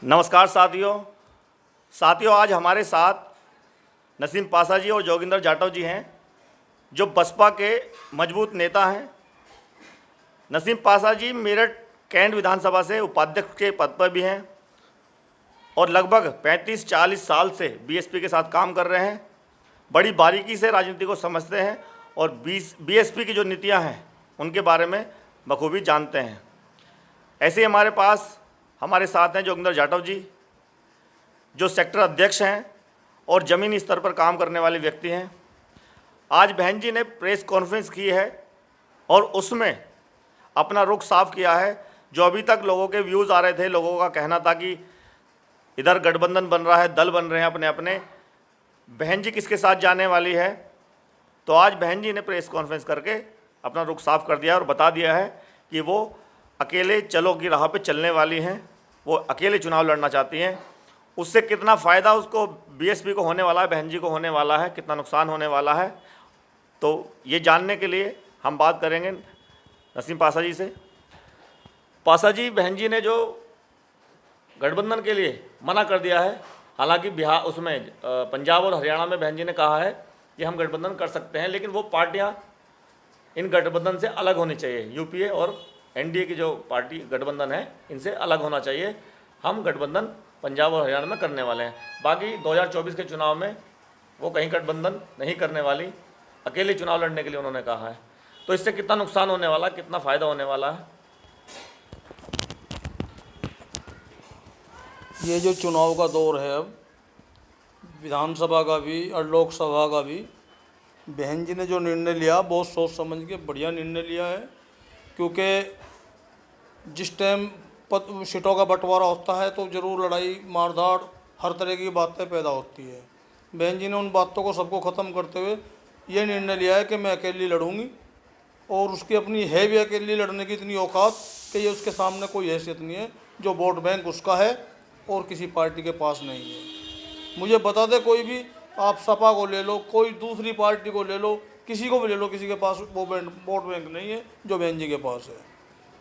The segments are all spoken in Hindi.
नमस्कार साथियों आज हमारे साथ नसीम पासा जी और जोगिंदर जाटव जी हैं जो बसपा के मजबूत नेता हैं। नसीम पासा जी मेरठ कैंट विधानसभा से उपाध्यक्ष के पद पर भी हैं और लगभग 35-40 साल से बीएसपी के साथ काम कर रहे हैं। बड़ी बारीकी से राजनीति को समझते हैं और बीएसपी की जो नीतियां हैं उनके बारे में बखूबी जानते हैं। ऐसे ही हमारे साथ हैं जोगिंदर जाटव जी जो सेक्टर अध्यक्ष हैं और ज़मीनी स्तर पर काम करने वाले व्यक्ति हैं। आज बहन जी ने प्रेस कॉन्फ्रेंस की है और उसमें अपना रुख साफ किया है। जो अभी तक लोगों के व्यूज़ आ रहे थे, लोगों का कहना था कि इधर गठबंधन बन रहा है, दल बन रहे हैं अपने अपने, बहन जी किसके साथ जाने वाली है, तो आज बहन जी ने प्रेस कॉन्फ्रेंस करके अपना रुख साफ कर दिया और बता दिया है कि वो अकेले चलो की राह पे चलने वाली हैं, वो अकेले चुनाव लड़ना चाहती हैं। उससे कितना फ़ायदा उसको बीएसपी को होने वाला है, बहन जी को होने वाला है, कितना नुकसान होने वाला है, तो ये जानने के लिए हम बात करेंगे नसीम पासा जी से। पासा जी, बहन जी ने जो गठबंधन के लिए मना कर दिया है, हालांकि बिहार उसमें पंजाब और हरियाणा में बहन जी ने कहा है कि हम गठबंधन कर सकते हैं, लेकिन वो पार्टियां इन गठबंधन से अलग होनी चाहिए। यूपीए और एनडीए की जो पार्टी गठबंधन है इनसे अलग होना चाहिए। हम गठबंधन पंजाब और हरियाणा में करने वाले हैं, बाकी 2024 के चुनाव में वो कहीं गठबंधन नहीं करने वाली, अकेले चुनाव लड़ने के लिए उन्होंने कहा है। तो इससे कितना नुकसान होने वाला, कितना फ़ायदा होने वाला है? ये जो चुनाव का दौर है, अब विधानसभा का भी और लोकसभा का भी, बहन जी ने जो निर्णय लिया बहुत सोच समझ के बढ़िया निर्णय लिया है। क्योंकि जिस टाइम सीटों का बंटवारा होता है तो ज़रूर लड़ाई मारधाड़ हर तरह की बातें पैदा होती है। बहन जी ने उन बातों को सबको ख़त्म करते हुए ये निर्णय लिया है कि मैं अकेली लड़ूंगी, और उसकी अपनी है भी अकेली लड़ने की इतनी औकात कि ये उसके सामने कोई हैसियत नहीं है। जो वोट बैंक उसका है और किसी पार्टी के पास नहीं है। मुझे बता दे कोई भी, आप सपा को ले लो, कोई दूसरी पार्टी को ले लो, किसी को भी ले लो, किसी के पास वो वोट बैंक नहीं है जो बहन जी के पास है।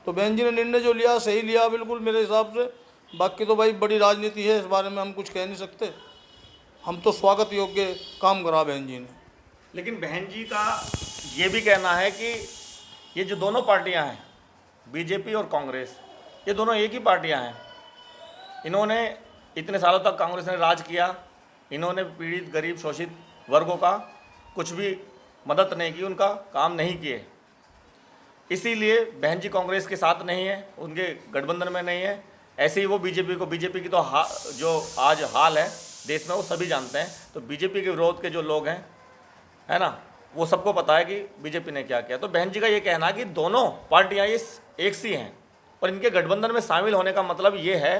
तो बहन जी ने निर्णय जो लिया सही लिया बिल्कुल मेरे हिसाब से। बाकी तो भाई बड़ी राजनीति है, इस बारे में हम कुछ कह नहीं सकते। हम तो स्वागत योग्य काम करा बहन जी ने। लेकिन बहन जी का ये भी कहना है कि ये जो दोनों पार्टियां हैं, बीजेपी और कांग्रेस, ये दोनों एक ही पार्टियां हैं। इन्होंने इतने सालों तक कांग्रेस ने राज किया, इन्होंने पीड़ित गरीब शोषित वर्गों का कुछ भी मदद नहीं की, उनका काम नहीं किए। इसीलिए बहन जी कांग्रेस के साथ नहीं है, उनके गठबंधन में नहीं है। ऐसे ही वो बीजेपी की तो जो आज हाल है देश में वो सभी जानते हैं। तो बीजेपी के विरोध के जो लोग हैं, है ना, वो सबको पता है कि बीजेपी ने क्या किया। तो बहन जी का ये कहना है कि दोनों पार्टियां ये एक सी हैं और इनके गठबंधन में शामिल होने का मतलब ये है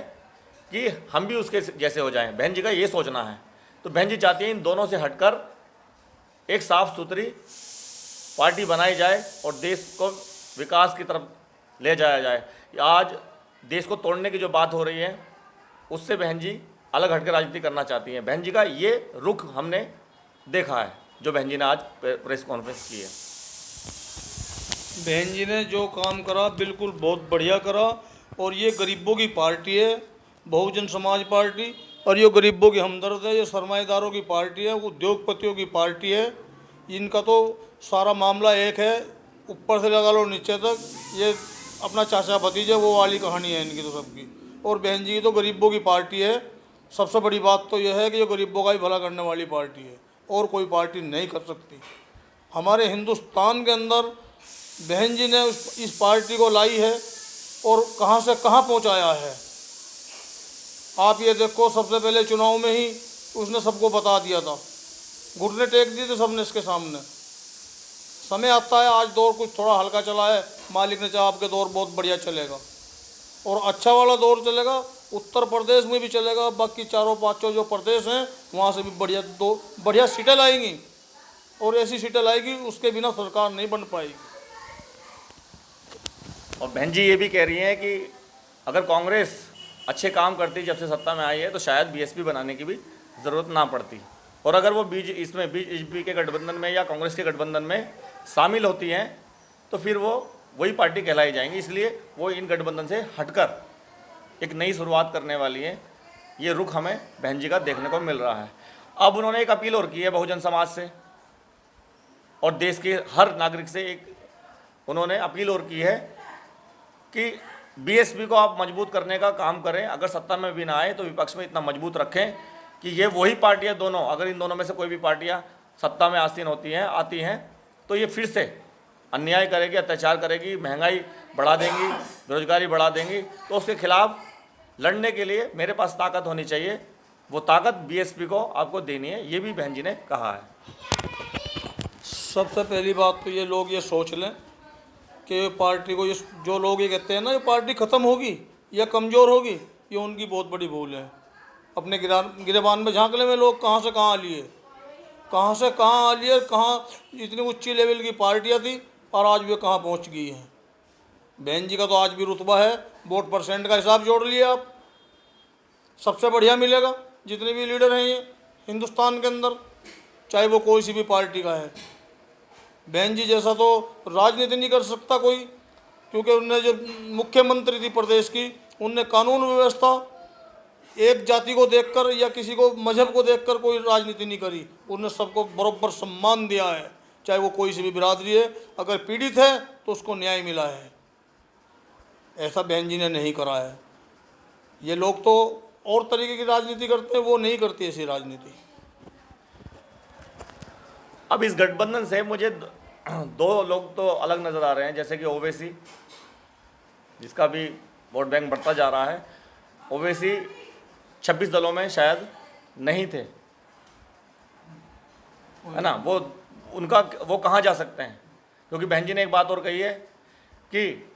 कि हम भी उसके जैसे हो जाएं। बहन जी का ये सोचना है। तो बहन जी चाहती हैं इन दोनों से हटकर एक साफ सुथरी पार्टी बनाई जाए और देश को विकास की तरफ ले जाया जाए। आज देश को तोड़ने की जो बात हो रही है उससे बहन जी अलग हटकर राजनीति करना चाहती हैं। बहन जी का ये रुख हमने देखा है जो बहन जी ने आज प्रेस कॉन्फ्रेंस की है। बहन जी ने जो काम करा बिल्कुल बहुत बढ़िया करा। और ये गरीबों की पार्टी है, बहुजन समाज पार्टी, और ये गरीबों की हमदर्द है। ये सरमाएदारों की पार्टी है, उद्योगपतियों की पार्टी है। इनका तो सारा मामला एक है, ऊपर से लगा लो नीचे तक। ये अपना चाचा भतीजा वो वाली कहानी है इनकी तो सबकी। और बहन जी की तो गरीबों की पार्टी है। सबसे बड़ी बात तो यह है कि ये गरीबों का ही भला करने वाली पार्टी है और कोई पार्टी नहीं कर सकती। हमारे हिंदुस्तान के अंदर बहन जी ने इस पार्टी को लाई है और कहां से कहां पहुंचाया है। आप ये देखो, सबसे पहले चुनाव में ही उसने सबको बता दिया था, घुटने टेक दिए थे सबने इसके सामने। समय आता है, आज दौर कुछ थोड़ा हल्का चला है, मालिक ने चाहा आपके दौर बहुत बढ़िया चलेगा और अच्छा वाला दौर चलेगा। उत्तर प्रदेश में भी चलेगा, बाकी चारों पाँचों जो प्रदेश हैं वहाँ से भी बढ़िया सीटें लाएंगी। और ऐसी सीटें लाएगी उसके बिना सरकार नहीं बन पाएगी। और बहन जी ये भी कह रही हैं कि अगर कांग्रेस अच्छे काम करती जब से सत्ता में आई है तो शायद बीएसपी बनाने की भी ज़रूरत ना पड़ती। और अगर वो बीजेपी के गठबंधन में या कांग्रेस के गठबंधन में शामिल होती हैं तो फिर वो वही पार्टी कहलाई जाएंगी। इसलिए वो इन गठबंधन से हटकर एक नई शुरुआत करने वाली है। ये रुख हमें बहन जी का देखने को मिल रहा है। अब उन्होंने एक अपील और की है बहुजन समाज से और देश के हर नागरिक से एक उन्होंने अपील और की है कि बीएसपी को आप मजबूत करने का काम करें। अगर सत्ता में भी ना आए तो विपक्ष में इतना मजबूत रखें कि ये वही पार्टियां दोनों, अगर इन दोनों में से कोई भी पार्टियां सत्ता में आती हैं तो ये फिर से अन्याय करेगी, अत्याचार करेगी, महंगाई बढ़ा देंगी, बेरोजगारी बढ़ा देंगी। तो उसके खिलाफ लड़ने के लिए मेरे पास ताकत होनी चाहिए, वो ताकत बीएसपी को आपको देनी है, ये भी बहन जी ने कहा है। सबसे पहली बात तो ये लोग ये सोच लें कि पार्टी को, ये जो लोग ये कहते हैं ना ये पार्टी ख़त्म होगी या कमज़ोर होगी, ये उनकी बहुत बड़ी भूल है। अपने गिरेबान में झांक ले में लोग कहाँ से कहाँ लिए, कहाँ से कहाँ आ लिए, कहाँ इतनी ऊंची लेवल की पार्टियाँ थी और आज भी कहाँ पहुँच गई हैं। बहन जी का तो आज भी रुतबा है, वोट परसेंट का हिसाब जोड़ लिए आप, सबसे बढ़िया मिलेगा जितने भी लीडर हैं ये हिंदुस्तान के अंदर, चाहे वो कोई सी भी पार्टी का है। बहन जी जैसा तो राजनीति नहीं कर सकता कोई, क्योंकि उनने जो मुख्यमंत्री थी प्रदेश की, उनने कानून व्यवस्था एक जाति को देखकर या किसी को मजहब को देखकर कोई राजनीति नहीं करी। उन्होंने सबको बराबर सम्मान दिया है, चाहे वो कोई सी भी बिरादरी है। अगर पीड़ित है तो उसको न्याय मिला है, ऐसा बहन जी ने नहीं करा है। ये लोग तो और तरीके की राजनीति करते हैं, वो नहीं करती ऐसी राजनीति। अब इस गठबंधन से मुझे दो लोग तो अलग नज़र आ रहे हैं, जैसे कि ओवैसी, जिसका भी वोट बैंक बढ़ता जा रहा है। ओवैसी 26 दलों में शायद नहीं थे, है ना, वो कहाँ जा सकते हैं? क्योंकि बहन जी ने एक बात और कही है कि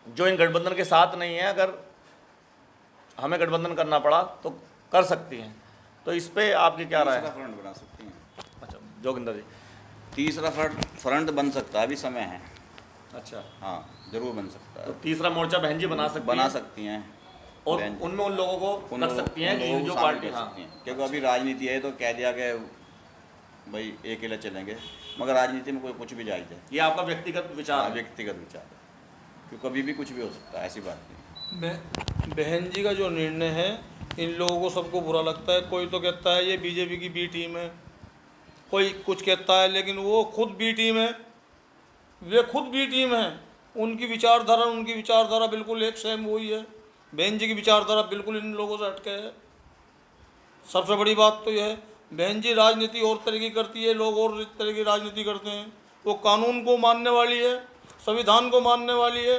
जो इन गठबंधन के साथ नहीं है, अगर हमें गठबंधन करना पड़ा तो कर सकती हैं। तो इस पे आपकी क्या राय है? फ्रंट बना सकती हैं। अच्छा जोगिंदर जी। तीसरा फ्रंट बन सकता है, अभी समय है। अच्छा, हाँ जरूर बन सकता तो है, तीसरा मोर्चा बहन जी बना सकती हैं और बहन जी। उनमें उन लोगों को रख सकती हैं कि जो पार्टी, हाँ, क्योंकि अभी राजनीति है तो कह दिया कि भाई अकेले चलेंगे, मगर राजनीति में कोई कुछ भी जायज है। ये आपका व्यक्तिगत विचार है? व्यक्तिगत विचार है, क्योंकि कभी भी कुछ भी हो सकता है, ऐसी बात नहीं। बहन जी का जो निर्णय है, इन लोगों को सबको बुरा लगता है। कोई तो कहता है ये बीजेपी की बी टीम है, कोई कुछ कहता है, लेकिन वो खुद बी टीम है, वे खुद बी टीम है। उनकी विचारधारा बिल्कुल एक सेम वही है। बहन जी की विचारधारा बिल्कुल इन लोगों से हटके है। सबसे बड़ी बात तो यह है, बहन जी राजनीति और तरह की करती है, लोग और तरह की राजनीति करते हैं। वो कानून को मानने वाली है, संविधान को मानने वाली है,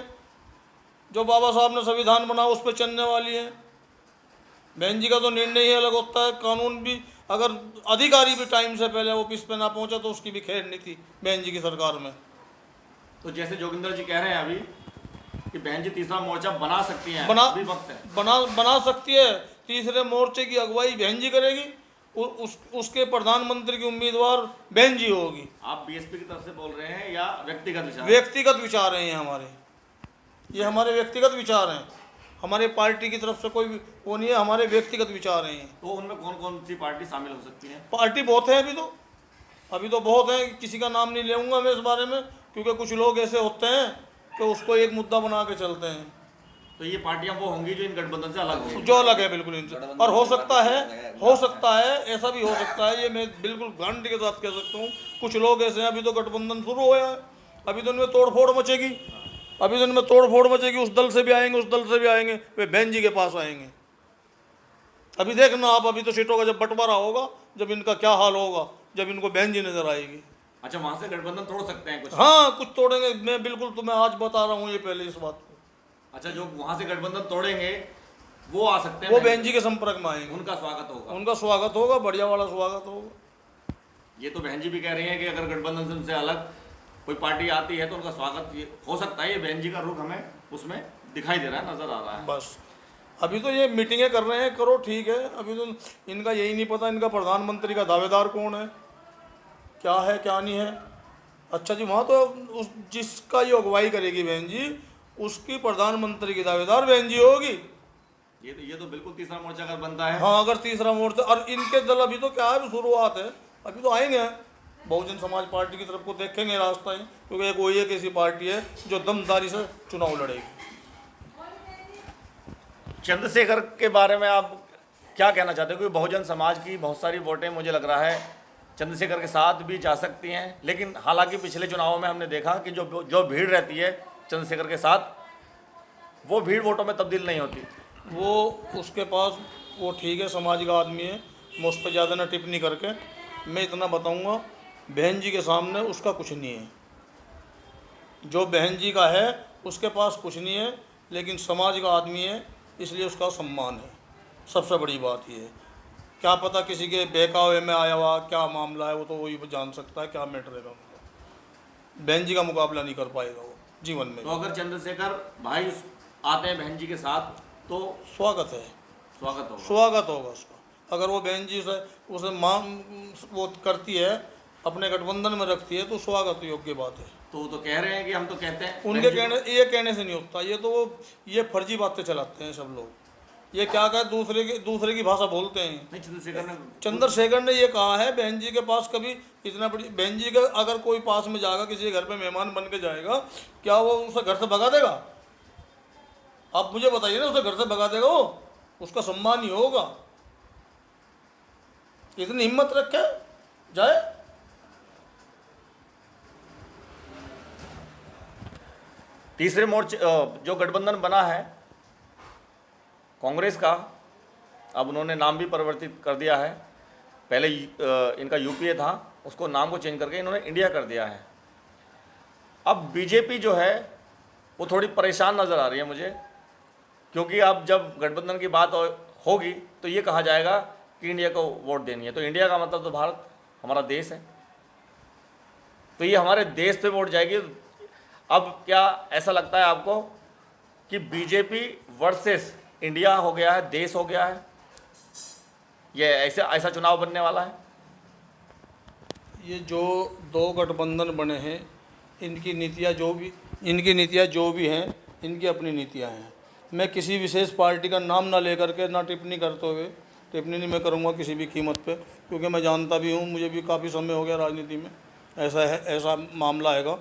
जो बाबा साहब ने संविधान बना उस पर चलने वाली है। बहन जी का तो निर्णय ही अलग होता है। कानून भी, अगर अधिकारी भी टाइम से पहले ऑफिस पे ना पहुंचा तो उसकी भी खैर नहीं थी बहन जी की सरकार में। तो जैसे जोगिंदर जी कह रहे हैं अभी कि बहन जी तीसरा मोर्चा बना सकती हैं, अभी वक्त है, बना सकती है। तीसरे मोर्चे की अगुवाई बहन जी करेगी, उसके प्रधानमंत्री की उम्मीदवार बहन जी होगी। आप बीएसपी की तरफ से बोल रहे हैं या व्यक्तिगत विचार? व्यक्तिगत विचार हैं ये हमारे, ये हमारे व्यक्तिगत विचार हैं। हमारे पार्टी की तरफ से कोई वो नहीं है, हमारे व्यक्तिगत विचार हैं। तो उनमें कौन कौन सी पार्टी शामिल हो सकती है? पार्टी बहुत है अभी तो बहुत है, किसी का नाम नहीं लूँगा मैं इस बारे में, क्योंकि कुछ लोग ऐसे होते हैं कि उसको एक मुद्दा बना के चलते हैं। तो ये पार्टियां वो होंगी जो इन गठबंधन से अलग होंगी, जो अलग है बिल्कुल इनसे। और हो सकता है ऐसा भी हो सकता है, ये मैं बिल्कुल गारंटी के साथ कह सकता हूँ, कुछ लोग ऐसे हैं, अभी तो गठबंधन शुरू हुआ है, अभी तो इनमें तोड़फोड़ मचेगी, उस दल से भी आएंगे, उस दल से भी आएंगे, वे बहन जी के पास आएंगे। अभी देखना आप, अभी तो सीटों का जब बंटवारा होगा, जब इनका क्या हाल होगा, जब इनको बहन जी नजर आएगी। अच्छा, वहां से गठबंधन तोड़ सकते हैं कुछ? हाँ, कुछ तोड़ेंगे, मैं बिल्कुल तुम्हें आज बता रहा हूँ ये पहले इस बात को। अच्छा, जो वहां से गठबंधन तोड़ेंगे वो आ सकते हैं, वो बहन जी के संपर्क में आएंगे, उनका स्वागत होगा, बढ़िया वाला स्वागत होगा। ये तो बहन जी भी कह रही हैं कि अगर गठबंधन से अलग कोई पार्टी आती है तो उनका स्वागत हो सकता है। ये बहन जी का रुख हमें उसमें दिखाई दे रहा है, नजर आ रहा है। बस अभी तो ये मीटिंगें कर रहे हैं, करो ठीक है। अभी तो इनका यही नहीं पता इनका प्रधानमंत्री का दावेदार कौन है, क्या है क्या नहीं है। अच्छा जी, वहाँ तो जिसका ये अगुवाई करेगी बहन जी, उसकी प्रधानमंत्री की दावेदार बहन जी होगी। ये तो बिल्कुल तीसरा मोर्चा अगर बनता है। हाँ, अगर तीसरा मोर्चा, और इनके दल अभी तो क्या है, शुरुआत है, अभी तो आएंगे। बहुजन समाज पार्टी की तरफ को देखेंगे रास्ता ही, क्योंकि एक वही एक ऐसी पार्टी है जो दमदारी से चुनाव लड़ेगी। चंद्रशेखर के बारे में आप क्या कहना चाहते हो? क्योंकि बहुजन समाज की बहुत सारी वोटें मुझे लग रहा है चंद्रशेखर के साथ भी जा सकती हैं, लेकिन हालांकि पिछले चुनावों में हमने देखा कि जो भीड़ रहती है चंद्रशेखर के साथ, वो भीड़ वोटों में तब्दील नहीं होती। वो उसके पास वो ठीक है, समाज का आदमी है, मैं उस पर ज़्यादा ना टिप्पणी करके मैं इतना बताऊंगा, बहन जी के सामने उसका कुछ नहीं है। जो बहन जी का है उसके पास कुछ नहीं है, लेकिन समाज का आदमी है इसलिए उसका सम्मान है। सबसे बड़ी बात ये है, क्या पता किसी के बहकावे में आया हुआ क्या मामला है, वो तो वही जान सकता है क्या मैटर है उनका। बहन जी का मुकाबला नहीं कर पाएगा वो जीवन में। तो अगर चंद्रशेखर भाई आते हैं बहन जी के साथ तो स्वागत है, स्वागत होगा। स्वागत होगा उसका। अगर वो बहन जी से उसे वो करती है, अपने गठबंधन में रखती है, तो स्वागत योग्य बात है। तो वो तो कह रहे हैं कि हम तो कहते हैं उनके कहने से नहीं होता, ये तो वो ये फर्जी बातें चलाते हैं सब लोग। ये क्या कहा, दूसरे की भाषा बोलते हैं। नहीं, चंद्रशेखर ने ये कहा है बहन जी के पास कभी इतना बड़ी बहन जी का अगर कोई पास में जाएगा, किसी घर पे मेहमान बन के जाएगा, क्या वो उसे घर से भगा देगा? आप मुझे बताइए ना, उसे घर से भगा देगा? वो उसका सम्मान ही होगा। इतनी हिम्मत रखे जाए। तीसरे मोर्चे जो गठबंधन बना है कांग्रेस का, अब उन्होंने नाम भी परिवर्तित कर दिया है। पहले इनका यूपीए था, उसको नाम को चेंज करके इन्होंने इंडिया कर दिया है। अब बीजेपी जो है वो थोड़ी परेशान नज़र आ रही है मुझे, क्योंकि अब जब गठबंधन की बात होगी तो ये कहा जाएगा कि इंडिया को वोट देनी है। तो इंडिया का मतलब तो भारत, हमारा देश है, तो ये हमारे देश पे वोट जाएगी। अब क्या ऐसा लगता है आपको कि बीजेपी वर्सेस इंडिया हो गया है, देश हो गया है, ये ऐसा चुनाव बनने वाला है? ये जो दो गठबंधन बने हैं, इनकी नीतियाँ जो भी हैं, इनकी अपनी नीतियाँ हैं। मैं किसी विशेष पार्टी का नाम ना लेकर के, ना टिप्पणी करते हुए, टिप्पणी नहीं मैं करूँगा किसी भी कीमत पे, क्योंकि मैं जानता भी हूँ, मुझे भी काफ़ी समय हो गया राजनीति में, ऐसा मामला आएगा।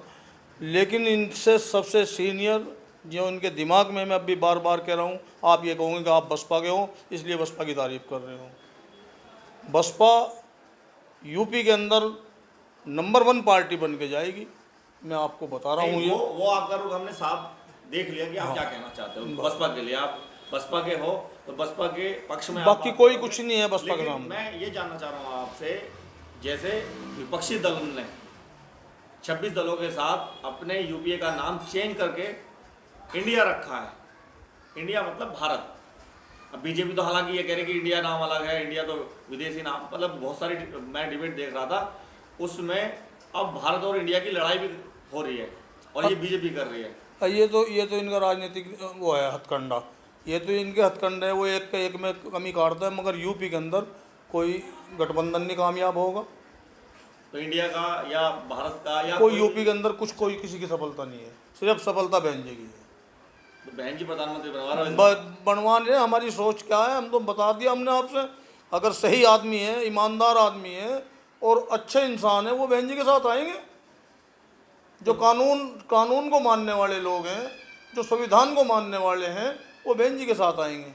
लेकिन इनसे सबसे सीनियर जो उनके दिमाग में, मैं अभी बार बार कह रहा हूँ, आप ये कहोगे कि आप बसपा के हो इसलिए बसपा की तारीफ़ कर रहे हो। बसपा यूपी के अंदर नंबर 1 पार्टी बन के जाएगी, मैं आपको बता रहा हूँ। ये वो आपका रुख हमने साफ देख लिया कि आप क्या कहना चाहते हो। बसपा के लिए आप बसपा के हो, तो बसपा के पक्ष में बाकी कोई कुछ नहीं है बसपा के सामने। मैं ये जानना चाह रहा हूँ आपसे, जैसे विपक्षी दल ने 26 दलों के साथ अपने यूपीए का नाम चेंज करके इंडिया रखा है, इंडिया मतलब भारत। अब बीजेपी तो हालांकि ये कह रही कि इंडिया नाम अलग है, इंडिया तो विदेशी नाम, मतलब बहुत सारी मैं डिबेट देख रहा था, उसमें अब भारत और इंडिया की लड़ाई भी हो रही है और ये बीजेपी कर रही है। ये तो इनका राजनीतिक वो है हथकंडा, ये तो इनके हथकंडे है। वो एक में कमी काटता है, मगर यूपी के अंदर कोई गठबंधन नहीं कामयाब होगा। तो इंडिया का या भारत का या कोई यूपी के अंदर कोई किसी की सफलता नहीं है, सिर्फ सफलता बहन जी की है। तो बहन जी प्रधानमंत्री बनवा रहे। हमारी सोच क्या है, हम तो बता दिया हमने आपसे। अगर सही आदमी है, ईमानदार आदमी है और अच्छे इंसान है, वो बहन जी के साथ आएंगे। जो कानून को मानने वाले लोग हैं, जो संविधान को मानने वाले हैं, वो बहन जी के साथ आएंगे।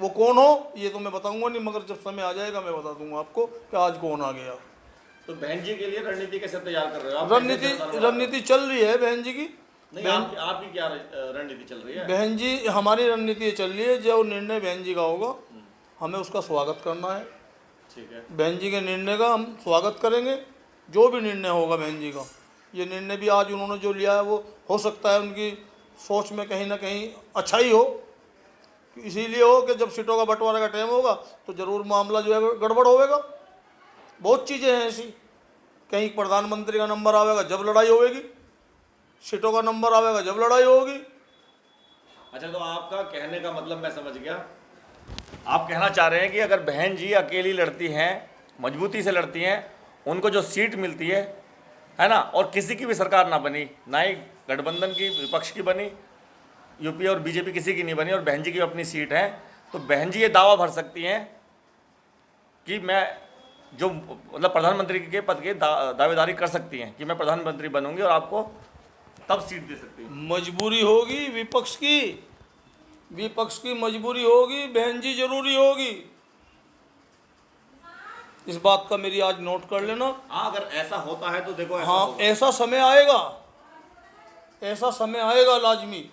वो कौन हो ये तो मैं बताऊंगा नहीं, मगर जब समय आ जाएगा मैं बता दूंगा आपको कि आज कौन आ गया। तो बहन जी के लिए रणनीति कैसे तैयार कर रहे हो आप? रणनीति चल रही है बहन जी की। नहीं, आपकी क्या रणनीति चल रही है? बहन जी, हमारी रणनीति चल रही है, जो निर्णय बहन जी का होगा हमें उसका स्वागत करना है। ठीक है, बहन जी के निर्णय का हम स्वागत करेंगे, जो भी निर्णय होगा बहन जी का। ये निर्णय भी आज उन्होंने जो लिया है, वो हो सकता है उनकी सोच में कहीं ना कहीं अच्छा ही हो, इसीलिए हो कि जब सीटों का बंटवारे का टाइम होगा तो ज़रूर मामला जो है गड़बड़ होगा। बहुत चीज़ें हैं ऐसी, कहीं प्रधानमंत्री का नंबर आवेगा जब लड़ाई होगी, सीटों का नंबर आवेगा जब लड़ाई होगी। अच्छा, तो आपका कहने का मतलब मैं समझ गया, आप कहना चाह रहे हैं कि अगर बहन जी अकेली लड़ती हैं, मजबूती से लड़ती हैं, उनको जो सीट मिलती है ना, और किसी की भी सरकार ना बनी, ना ही गठबंधन की विपक्ष की बनी, यूपी और बीजेपी किसी की नहीं बनी, और बहन जी की अपनी सीट है, तो बहन जी ये दावा भर सकती हैं कि मैं जो मतलब प्रधानमंत्री के पद के दावेदारी कर सकती हैं कि मैं प्रधानमंत्री बनूंगी और आपको तब सीट दे सकती हूँ। मजबूरी होगी विपक्ष की, विपक्ष की मजबूरी होगी, बहन जी जरूरी होगी, इस बात का मेरी आज नोट कर लेना। हाँ, अगर ऐसा होता है तो देखो ऐसा हाँ, होगा। ऐसा समय आएगा, ऐसा समय आएगा लाजमी,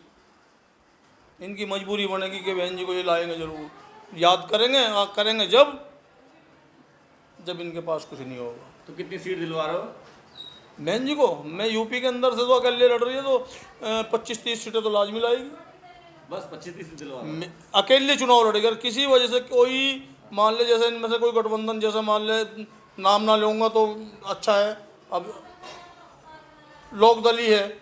इनकी मजबूरी बनेगी कि बहन जी को ये लाएंगे जरूर, याद करेंगे, करेंगे जब इनके पास कुछ नहीं होगा। तो कितनी सीट दिलवा रहे हो? बहन जी को मैं यूपी के अंदर से तो अकेले लड़ रही है तो 25-30 सीटें तो लाजमी लाएगी। बस 25-30 सीट दिलवा रहे हो? अकेले चुनाव लड़ेगा, अगर किसी वजह से कोई मान ले, जैसे इनमें से कोई गठबंधन, जैसे मान ले, नाम ना लूँगा तो अच्छा है, अब लोकदल ही है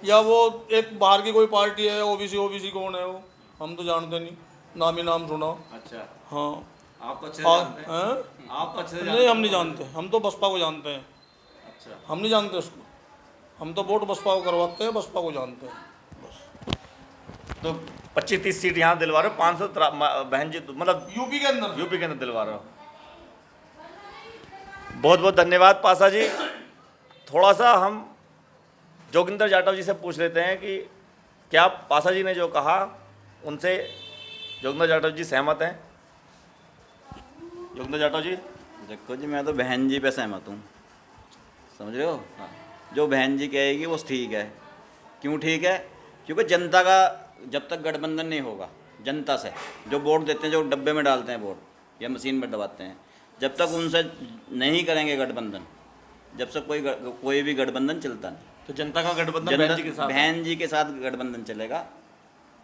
या वो एक बाहर की कोई पार्टी है, ओबीसी कौन है वो, हम तो जानते नहीं, नाम ही नाम सुना। अच्छा, हाँ, आपको अच्छे से जानते हैं? हैं? आपको अच्छे से नहीं, हम नहीं जानते, हम तो बसपा को जानते हैं, अच्छा, हम नहीं जानते उसको, हम तो वोट बसपा को करवाते हैं, बसपा को जानते हैं। तो 25-30 सीट यहाँ दिलवा रहे हो, 500 बहन जी मतलब यूपी के अंदर यूपी के अंदर दिलवा रहे हो। बहुत बहुत धन्यवाद पासा जी। थोड़ा सा हम जोगिंदर जाटव जी से पूछ लेते हैं कि क्या पासा जी ने जो कहा उनसे जोगिंदर जाटव जी सहमत हैं? जोगिंदर जाटव जी। देखो जी, मैं तो बहन जी पे सहमत हूँ, समझ रहे हो। जो बहन जी कहेगी वो ठीक है। क्यों ठीक है? क्योंकि जनता का जब तक गठबंधन नहीं होगा, जनता से जो वोट देते हैं, जो डब्बे में डालते हैं वोट या मशीन में दबाते हैं, जब तक उनसे नहीं करेंगे गठबंधन, जब तक कोई भी गठबंधन चलता नहीं। तो जनता का गठबंधन बहन जी के साथ है? बहन जी के साथ गठबंधन चलेगा,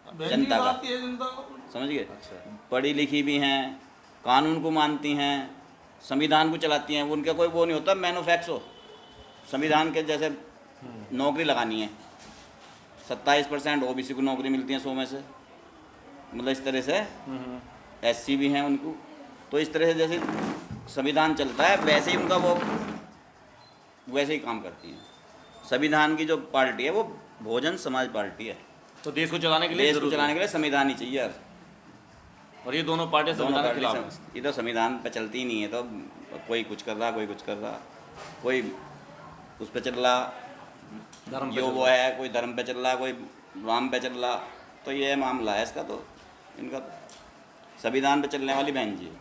जनता का, समझ गए। पढ़ी लिखी भी हैं, कानून को मानती हैं, संविधान को चलाती हैं, उनका कोई वो नहीं होता मैनुफैक्चर संविधान के जैसे नौकरी लगानी है। 27% ओबीसी को नौकरी मिलती है 100 में से, मतलब इस तरह से एससी भी हैं उनको। तो इस तरह से जैसे संविधान चलता है वैसे ही उनका वो वैसे ही काम करती हैं। संविधान की जो पार्टी है वो बहुजन समाज पार्टी है। तो देश को चलाने के लिए देश को जरूरी चलाने के लिए संविधान ही चाहिए यार। और ये दोनों पार्टियां संविधान के खिलाफ हैं। ये तो संविधान पे चलती ही नहीं है, तो कोई कुछ कर रहा, कोई कुछ कर रहा, कोई उस पे चल रहा, धर्म पे जो चल वो है, कोई धर्म पे चल रहा, कोई राम पे चल रहा। तो ये मामला है इसका। तो इनका संविधान पे चलने वाली बहन जी है।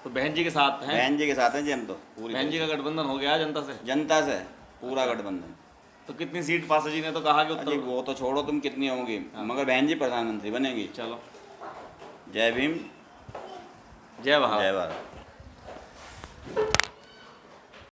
तो बहन जी के साथ हैं? बहन जी के साथ हैं जी हम तो पूरी बहन जी का गठबंधन हो गया है जनता से? पूरा गठबंधन। तो कितनी सीट पासा जी ने तो कहा कि अजी उत्तर? वो तो छोड़ो तुम कितनी होंगी, मगर बहन जी प्रधानमंत्री बनेगी। चलो, जय भीम, जय भारत। जय भारत।